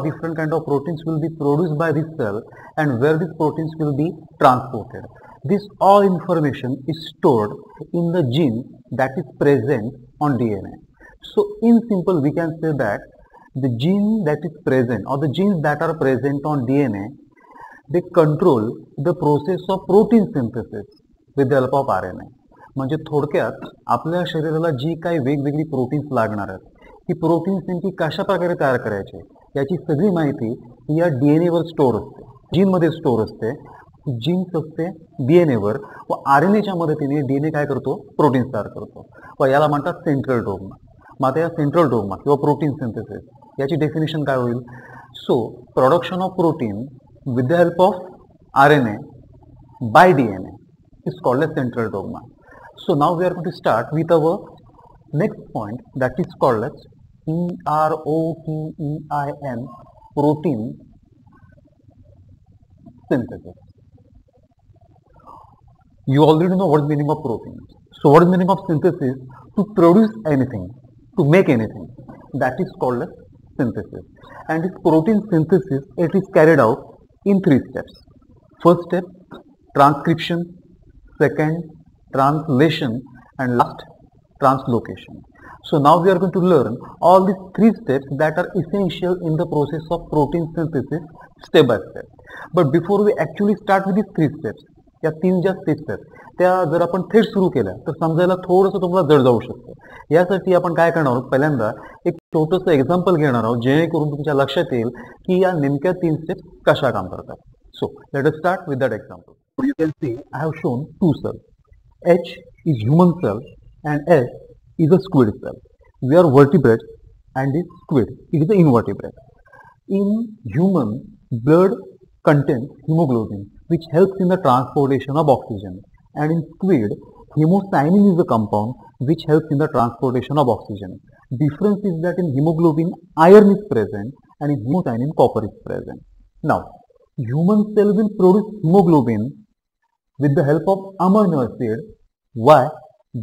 different kind of proteins will be produced by this cell and where these proteins will be transported. This all information is stored in the gene that is present on DNA. So in simple we can say that the gene that is present or the genes that are present on DNA, they control the process of protein synthesis with the help of RNA. म्हणजे थोडक्यात आपल्या शरीराला जी काही वेगवेगळी proteins लागणार आहेत ही proteins नेमकी कशा प्रकारे तयार करायचे याची सगळी माहिती या DNA वर स्टोअर असते, जीनमध्ये स्टोअर असते. जीन्स असते DNA वर व RNAच्या मदतीने DNA काय करतो, प्रोटीन्स तयार करतो व याला म्हणतात सेंट्रल डोग्मा. मग आता या सेंट्रल डोग्मा किंवा प्रोटीन सिंथेसिस याची डेफिनेशन काय होईल? So production of protein with the help of RNA by DNA is called as central dogma. So now we are going to start with our next point that is called as PROTEIN, protein synthesis. You already know what is the meaning of protein. So what is the meaning of synthesis? To produce anything, to make anything, that is called as synthesis. And this protein synthesis, it is carried out in 3 steps. First step, transcription. Second, translation, and last, translocation. So now we are going to learn all these 3 steps that are essential in the process of protein synthesis step by step. But before we actually start with these 3 steps, या 3 ज्या steps आहेत त्या जर आपण थेट सुरू केल्या तर समजायला थोडंसं तुम्हाला जड जाऊ शकतं. यासाठी आपण काय करणार आहोत, पहिल्यांदा एक छोटंसं एक्झाम्पल घेणार आहोत जेणेकरून तुमच्या लक्षात येईल की या नेमक्या 3 स्टेप्स कशा काम करतात. So let us start with that example. You can see I have shown 2 cells. H is human cell and S is a squid cell. We are vertebrates and this squid is the invertebrate. In human, blood contains hemoglobin which helps in the transportation of oxygen, and in squid, hemocyanin is a compound which helps in the transportation of oxygen. Difference is that in hemoglobin iron is present and in hemocyanin copper is present. Now, human cell will produce hemoglobin with the help of amino acid. Why?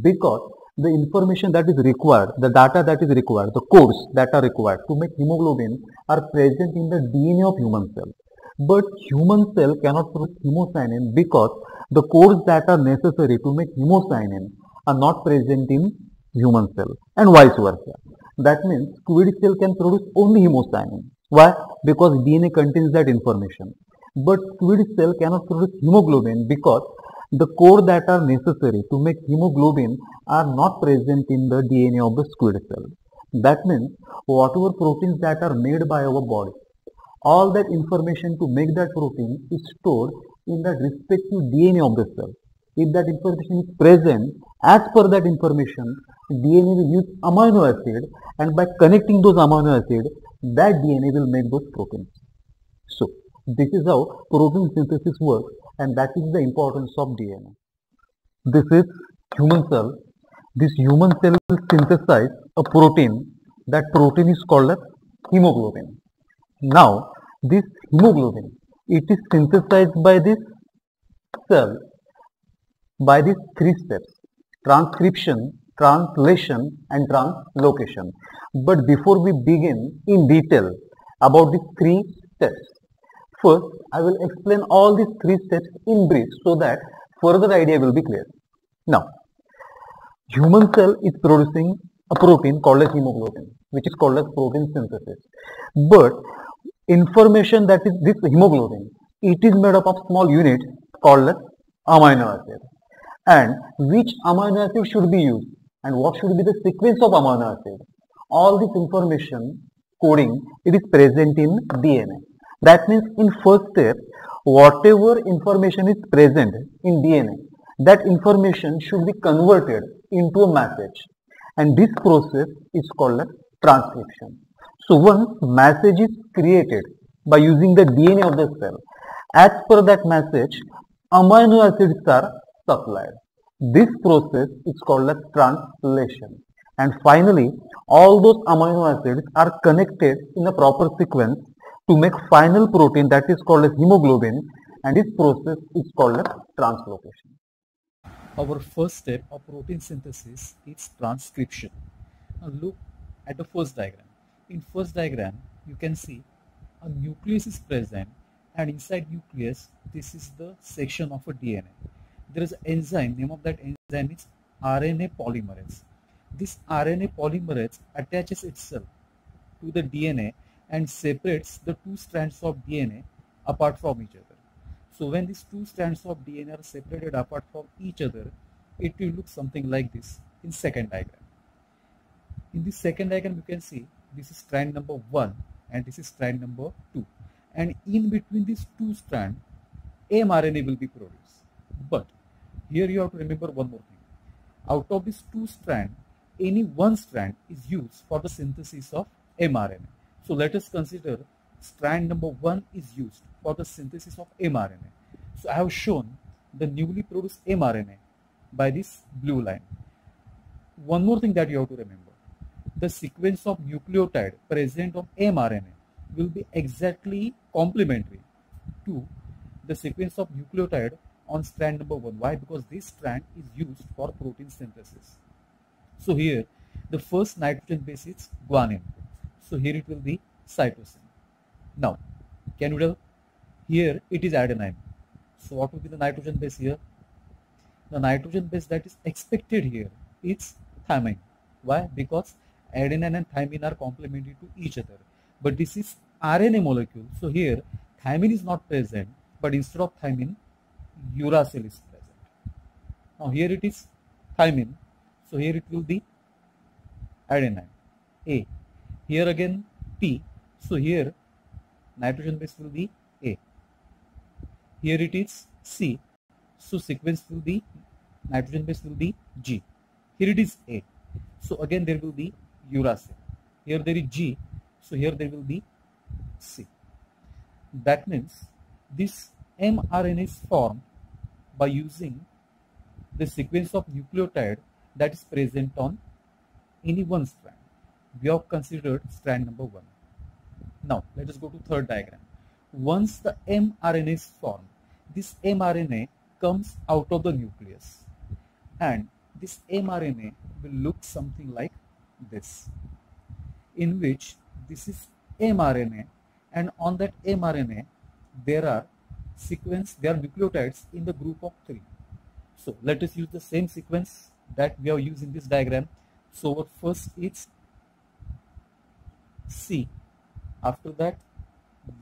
Because the information that is required, the data that is required, the codes that are required to make hemoglobin are present in the DNA of human cell. But human cell cannot produce hemocyanin because the codes that are necessary to make hemocyanin are not present in human cell and vice versa. That means squid cell can produce only hemocyanin. Why? Because DNA contains that information. But squid cell cannot produce hemoglobin because the code that are necessary to make hemoglobin are not present in the DNA of the squid cell. That means whatever proteins that are made by our body, all that information to make that protein is stored in that respective DNA of the cell. If that information is present, as per that information, DNA will use amino acid, and by connecting those amino acid, that DNA will make those proteins. So this is how protein synthesis works, and that is the importance of DNA. This is human cell. This human cell will synthesize a protein. That protein is called as hemoglobin. Now, this hemoglobin, it is synthesized by this cell by these 3 steps: transcription, translation, and translocation. But before we begin in detail about these 3 steps, first I will explain all these 3 steps in brief so that further idea will be clear. Now, human cell is producing a protein called as hemoglobin, which is called as protein synthesis. But information that is this hemoglobin, it is made up of small units called as amino acid. And which amino acid should be used and what should be the sequence of amino acid? All this information coding, it is present in DNA. That means in first step, whatever information is present in DNA, that information should be converted into a message, and this process is called as transcription. So once message is created by using the DNA of the cell, as per that message, amino acids are supplied. This process is called as translation. And finally, all those amino acids are connected in a proper sequence to make final protein that is called as hemoglobin, and this process is called as translocation. Our first step of protein synthesis is transcription. Now look at the first diagram. In first diagram, you can see a nucleus is present, and inside nucleus, this is the section of a DNA. There is an enzyme, name of that enzyme is RNA polymerase. This RNA polymerase attaches itself to the DNA and separates the two strands of DNA apart from each other. So when these two strands of DNA are separated apart from each other, it will look something like this in second diagram. In this second diagram, you can see this is strand number 1 and this is strand number 2. And in between these two strands, mRNA will be produced. But here you have to remember one more thing. Out of these two strands, any one strand is used for the synthesis of mRNA. So let us consider strand number 1 is used for the synthesis of mRNA. So I have shown the newly produced mRNA by this blue line. One more thing that you have to remember. The sequence of nucleotide present on mRNA will be exactly complementary to the sequence of nucleotide on strand number 1. Why? Because this strand is used for protein synthesis. So here the first nitrogen base is guanine. So here it will be cytosine. Now, can you tell? Here it is adenine. So what will be the nitrogen base here? The nitrogen base that is expected here is thymine. Why? Because adenine and thymine are complementary to each other. But this is RNA molecule. So here thymine is not present, but instead of thymine, uracil is present. Now here it is thymine. So here it will be adenine, A. Here again T. So here nitrogen base will be A. Here it is C. So sequence will be nitrogen base will be G. Here it is A. So again there will be uracil. Here there is G. So here there will be C. That means this mRNA is formed by using the sequence of nucleotide that is present on any one strand. We have considered strand number 1. Now let us go to third diagram. Once the mRNA is formed, this mRNA comes out of the nucleus, and this mRNA will look something like this, in which this is mRNA, and on that mRNA there are nucleotides in the group of 3. So let us use the same sequence that we have used in this diagram. So our first is C, after that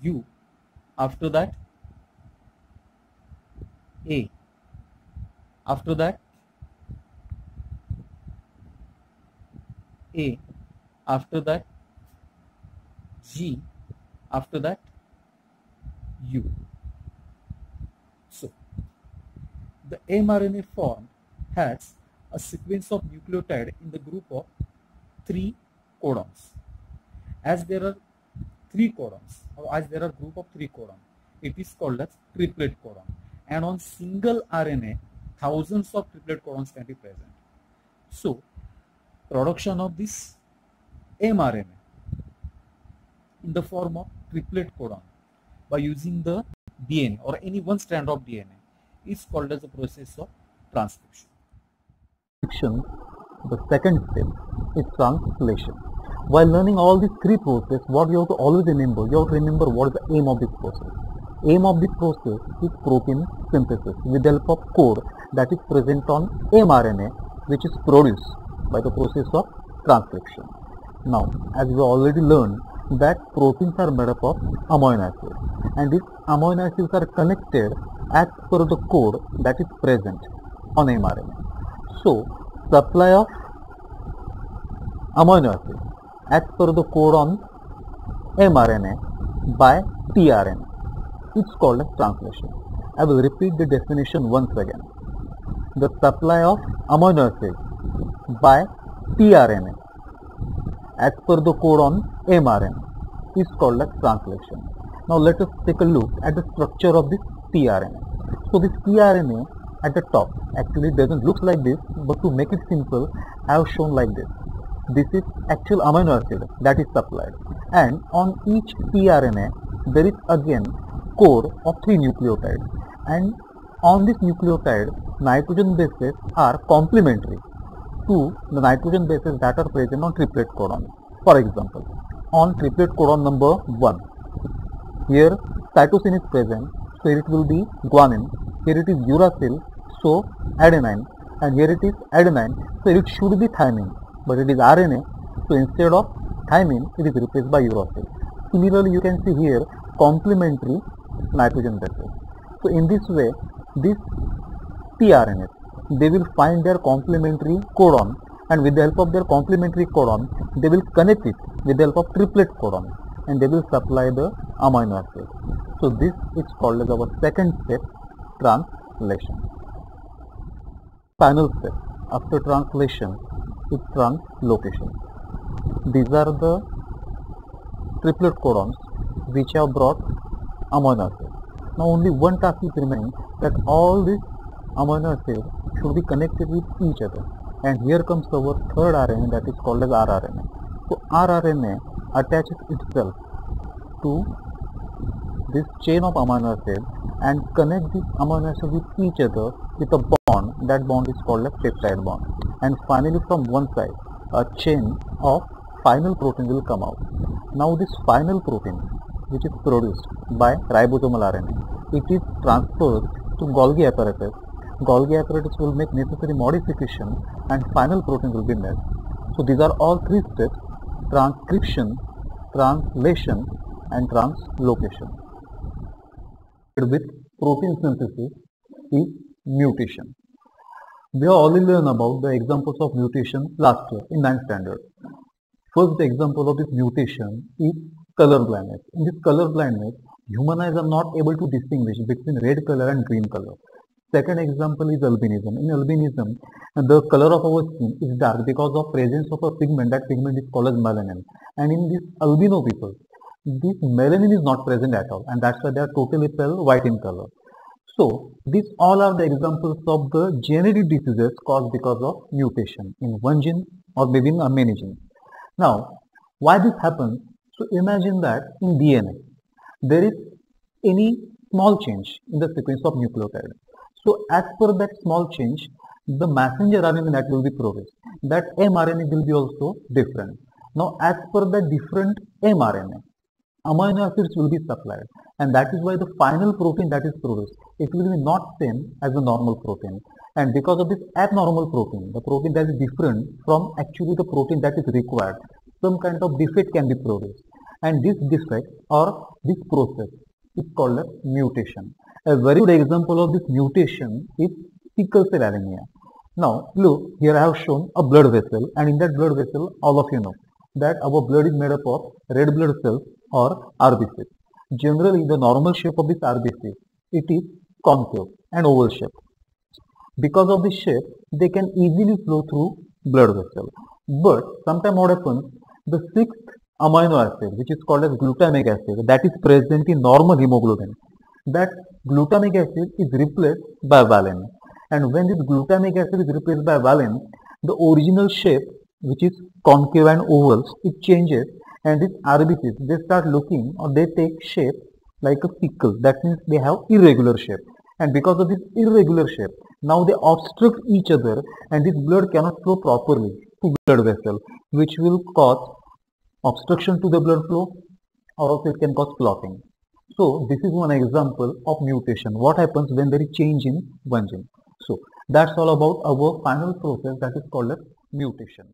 U, after that A, after that A, after that G, after that U. So the mRNA formed has a sequence of nucleotide in the group of 3 codons. As there are 3 codons, or as there are group of 3 codons, it is called as triplet codon. And on single RNA, thousands of triplet codons can be present. So production of this mRNA in the form of triplet codon by using the DNA or any one strand of DNA is called as the process of transcription. The second step is translation. While learning all these 3 processes, what you have to always remember, you have to remember what is the aim of this process. Aim of this process is protein synthesis with the help of code that is present on mRNA, which is produced by the process of transcription. Now, as we already learned that proteins are made up of amino acids, and these amino acids are connected as per the code that is present on mRNA. So, supply of amino acids as per the code on mRNA by tRNA. It's called as translation. I will repeat the definition once again. The supply of amino acids by tRNA as per the code on mRNA is called as translation. Now let us take a look at the structure of this tRNA. So this tRNA at the top actually doesn't look like this, but to make it simple, I have shown like this. This is actual amino acid that is supplied, and on each tRNA there is again code of 3 nucleotides, and on this nucleotide nitrogen bases are complementary to the nitrogen bases that are present on triplet codon. For example, on triplet codon number 1, Here cytosine is present, so here it will be guanine. Here it is uracil, so adenine. And here it is adenine, so it should be thymine. But it is RNA, so instead of thymine, it is replaced by uracil. Similarly, you can see here complementary nitrogen bases. So in this way, these tRNAs, they will find their complementary codon, and with the help of their complementary codon, they will connect it with the help of triplet codon, and they will supply the amino acid. So this is called as our second step, translation. Final step after translation is translocation. These are the triplet codons which have brought amino acid. Now only one task is remaining, that all these amino acids should be connected with each other. And here comes our third RNA, that is called as rRNA. So rRNA attaches itself to this chain of amino acids and connect these amino acids with each other with a bond. That bond is called a peptide bond. And finally from one side, a chain of final protein will come out. Now this final protein, which is produced by ribosomal RNA, it is transferred to Golgi apparatus. Golgi apparatus will make necessary modification and final protein will be made. So these are all three steps: transcription, translation and translocation. With protein synthesis is mutation. We have already learned about the examples of mutation last year in 9th standard. First example of this mutation is color blindness. In this color blindness, human eyes are not able to distinguish between red color and green color. Second example is albinism. In albinism, the color of our skin is dark because of presence of a pigment. That pigment is called as melanin. And in this albino people, this melanin is not present at all, and that's why they are totally pale white in color. So these all are the examples of the genetic diseases caused because of mutation in one gene or maybe in many genes. Now, why this happens? So imagine that in DNA, there is any small change in the sequence of nucleotide. So as per that small change, the messenger RNA that will be produced, that mRNA will be also different. Now as per the different mRNA, amino acids will be supplied, and that is why the final protein that is produced, it will be not same as the normal protein. And because of this abnormal protein, the protein that is different from actually the protein that is required, some kind of defect can be produced. And this defect or this process is called as mutation. A very good example of this mutation is sickle cell anemia. Now look, here I have shown a blood vessel, and in that blood vessel, all of you know that our blood is made up of red blood cells or RBCs. Generally, the normal shape of this RBC, it is concave and oval shape. Because of this shape, they can easily flow through blood vessel. But sometimes what happens, the sixth amino acid, which is called as glutamic acid, that is present in normal hemoglobin, that glutamic acid is replaced by valine. And when this glutamic acid is replaced by valine, the original shape, which is concave and ovals, it changes, and these RBCs, they start looking or they take shape like a sickle. That means they have irregular shape. And because of this irregular shape, now they obstruct each other, and this blood cannot flow properly to blood vessel, which will cause obstruction to the blood flow, or also it can cause clotting. So this is one example of mutation. What happens when there is change in one gene? So that's all about our final process, that is called as mutation.